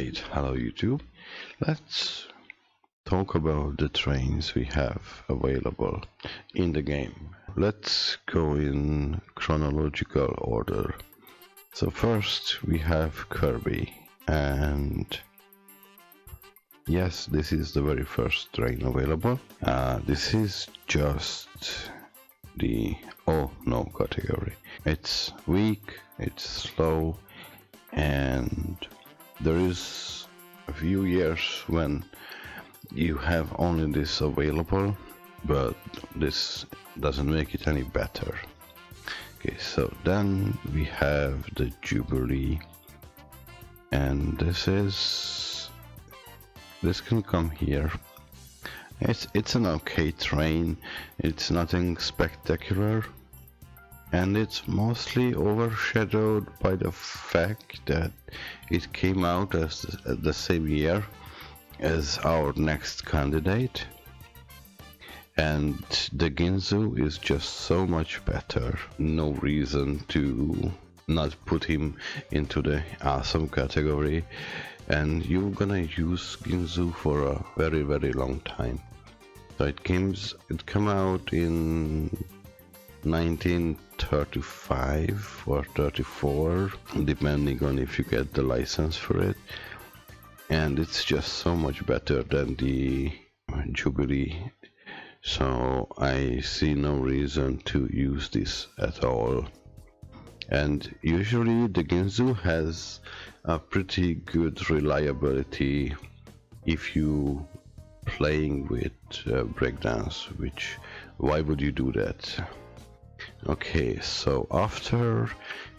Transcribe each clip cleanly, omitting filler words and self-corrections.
Alright, hello YouTube. Let's talk about the trains we have available in the game. Let's go in chronological order. So first we have Kirby, and yes, this is the very first train available. This is just the oh no category. It's weak, it's slow, and there is a few years when you have only this available, but this doesn't make it any better. Okay, so then we have the Jubilee, and this can come here. It's an okay train, it's nothing spectacular, and it's mostly overshadowed by the fact that it came out as the same year as our next candidate, and the Ginzu is just so much better. No reason to not put him into the awesome category, and you're gonna use Ginzu for a very long time. So it came out in 1935 or 34, depending on if you get the license for it, and it's just so much better than the Jubilee, so I see no reason to use this at all. And usually the Ginzu has a pretty good reliability if you playing with breakdance, which why would you do that? Okay, so after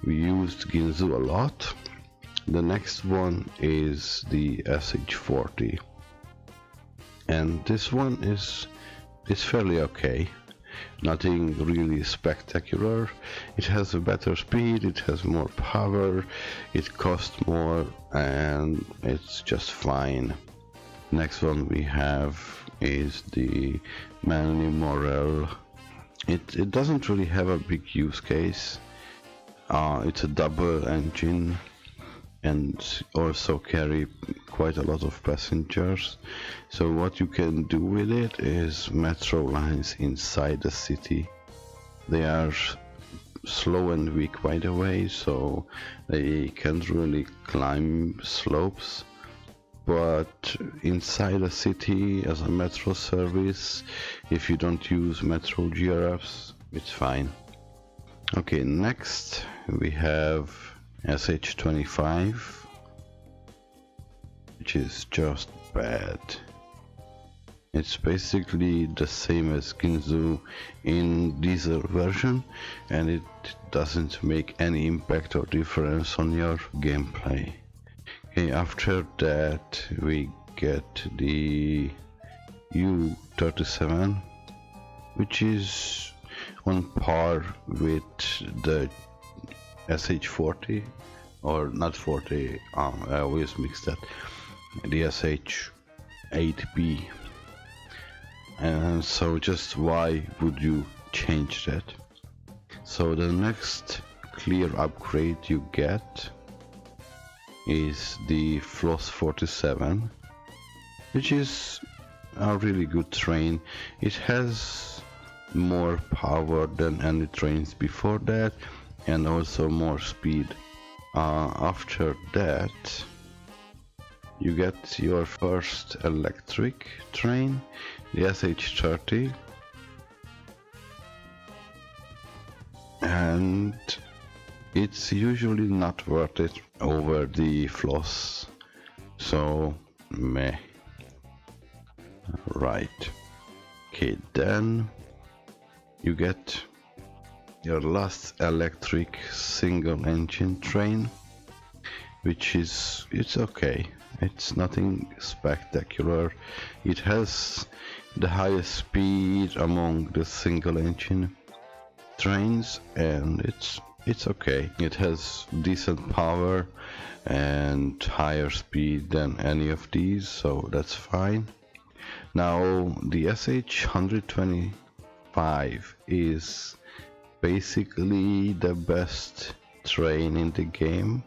we used Ginzu a lot, the next one is the SH40, and this one is fairly okay, nothing really spectacular. It has a better speed, it has more power, it costs more, and it's just fine. Next one we have is the Manly Morel. It doesn't really have a big use case. It's a double engine and also carry quite a lot of passengers. So what you can do with it is metro lines inside the city. They are slow and weak, by the way, so they can't really climb slopes. But inside a city as a metro service, if you don't use metro GRFs, it's fine. Okay, next we have SH25, which is just bad. It's basically the same as Ginzu in diesel version, and it doesn't make any impact or difference on your gameplay. Okay, after that we get the U37, which is on par with the SH40, or not 40, I always mix that, the SH8B. And so just why would you change that? So the next clear upgrade you get is the Floss 47, which is a really good train. It has more power than any trains before that, and also more speed. After that you get your first electric train, the SH30, and it's usually not worth it over the Floss, so meh. Right, okay, then you get your last electric single engine train, which is, it's okay, it's nothing spectacular. It has the highest speed among the single engine trains, and it's okay. It has decent power and higher speed than any of these, so that's fine. Now the SH125 is basically the best train in the game.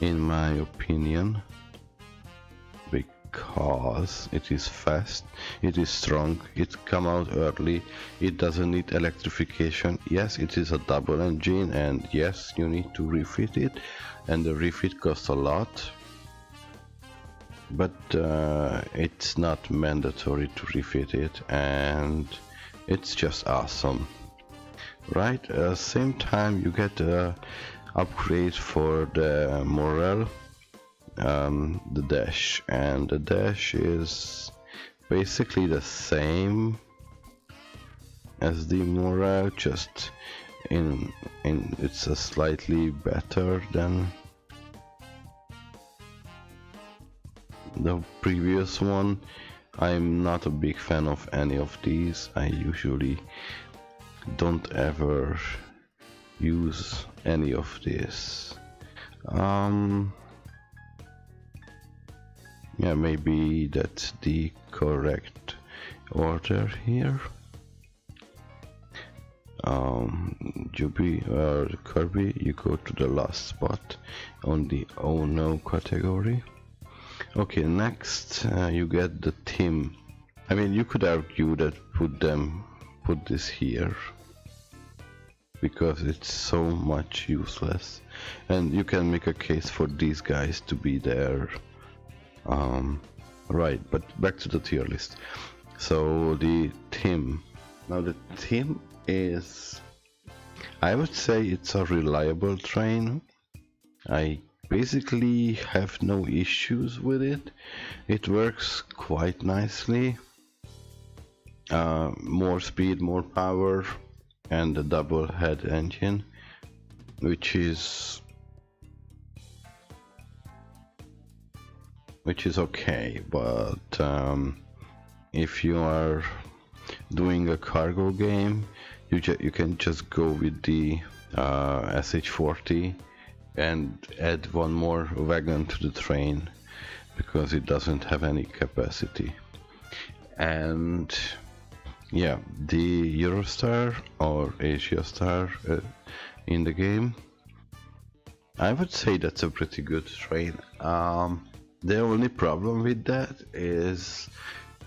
in my opinion, because it is fast, it is strong, it come out early, it doesn't need electrification. Yes, it is a double engine, and yes, you need to refit it, and the refit costs a lot, but it's not mandatory to refit it, and it's just awesome, right? Same time you get a upgrade for the morale, the dash, and the dash is basically the same as the morale, just in it's a slightly better than the previous one. I'm not a big fan of any of these. I usually don't ever use any of this. Yeah, maybe that's the correct order here. Kirby, you go to the last spot on the oh no category. Okay, next you get the team. I mean, you could argue that put this here, because it's so much useless, and you can make a case for these guys to be there. Right, but back to the tier list. So the team. Now the team is, I would say it's a reliable train. I basically have no issues with it. It works quite nicely. More speed, more power, and a double head engine, which is okay, but if you are doing a cargo game, you can just go with the SH40 and add one more wagon to the train, because it doesn't have any capacity. And yeah, the Eurostar or Asia Star in the game, I would say that's a pretty good train. The only problem with that is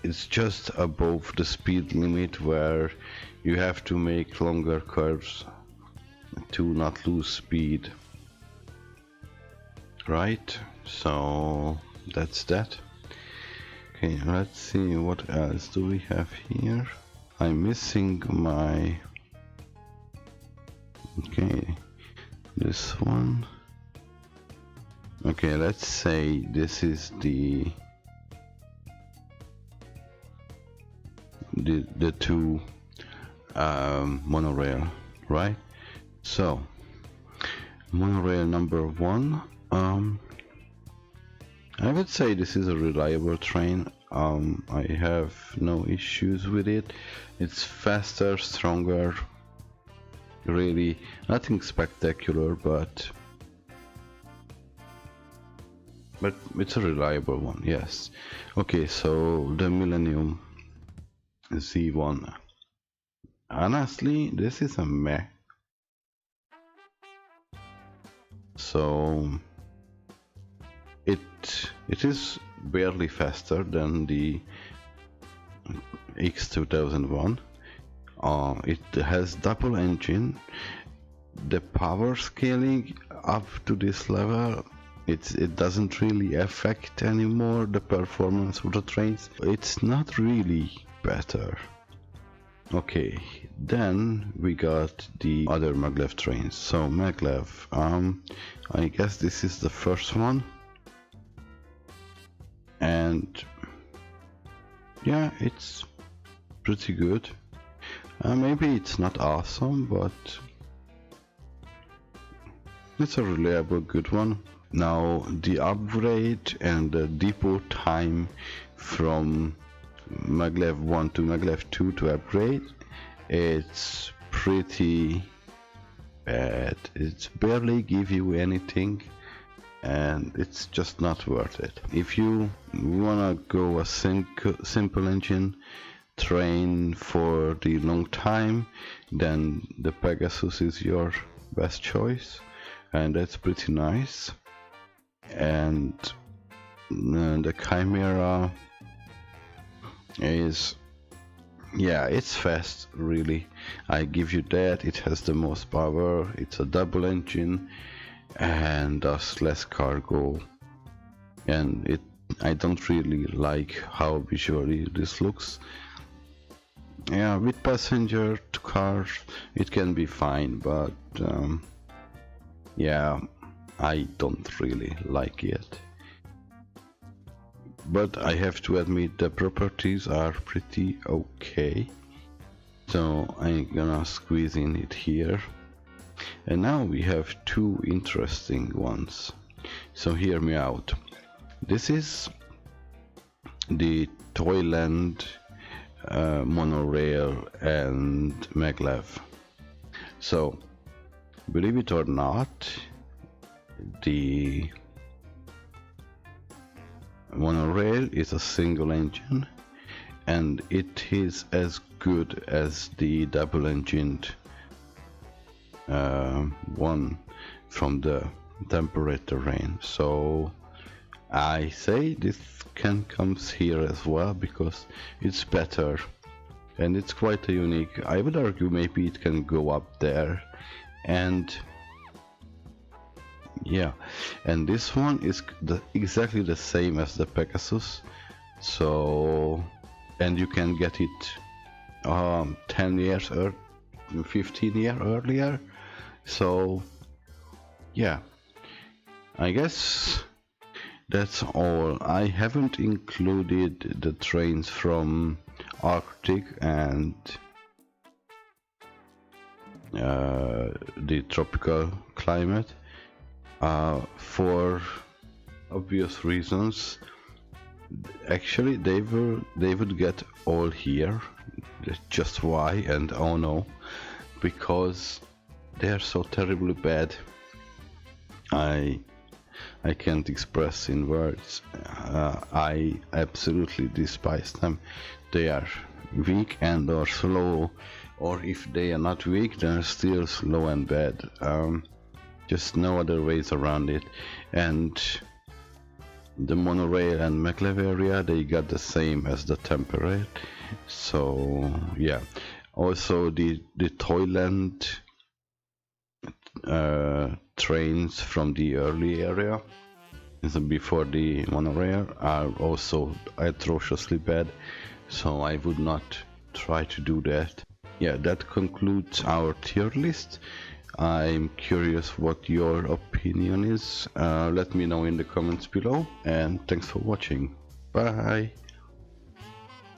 it's just above the speed limit, where you have to make longer curves to not lose speed. Right, so that's that. Okay, let's see what else do we have here. I'm missing my... Okay, this one. Okay, let's say this is the two monorail, right? So monorail number 1, I would say this is a reliable train. I have no issues with it. It's faster, stronger, really nothing spectacular, but it's a reliable one, yes. Okay, so the Millennium Z1. Honestly, this is a meh. So it is barely faster than the X2001. It has double engine. The power scaling up to this level, it doesn't really affect anymore the performance of the trains. It's not really better. Okay, then we got the other maglev trains. So maglev, I guess this is the first one, and yeah, it's pretty good. Maybe it's not awesome, but it's a reliable good one. Now the upgrade and the depot time from maglev 1 to maglev 2 to upgrade, it's pretty bad. It's barely give you anything, and it's just not worth it. If you wanna go a simple engine train for the long time, then the Pegasus is your best choice, and that's pretty nice. and the Chimera is, yeah, it's fast, really. I give you that. It has the most power. It's a double engine and does less cargo, and I don't really like how visually this looks. Yeah, with passenger cars it can be fine, but yeah, I don't really like it. But I have to admit the properties are pretty okay. So I'm gonna squeeze in it here. And now we have two interesting ones. So hear me out. This is the Toyland monorail and maglev. So believe it or not, the monorail is a single engine and it is as good as the double engined one from the temperate terrain. So I say this can come here as well because it's better and it's quite a unique. I would argue maybe it can go up there, and yeah, and this one is exactly the same as the Pegasus. So, and you can get it 10 years or 15 years earlier. So yeah, I guess that's all. I haven't included the trains from Arctic and the tropical climate for obvious reasons. Actually, they would get all here. Just why? And oh no, because they are so terribly bad. I can't express in words. I absolutely despise them. They are weak and or slow, or if they are not weak, they're still slow and bad. Just no other ways around it. And the monorail and maglev area, they got the same as the temperate. So yeah. Also the Toyland trains from the early area before the monorail are also atrociously bad, so I would not try to do that. Yeah, that concludes our tier list. I'm curious what your opinion is. Let me know in the comments below, and thanks for watching. Bye.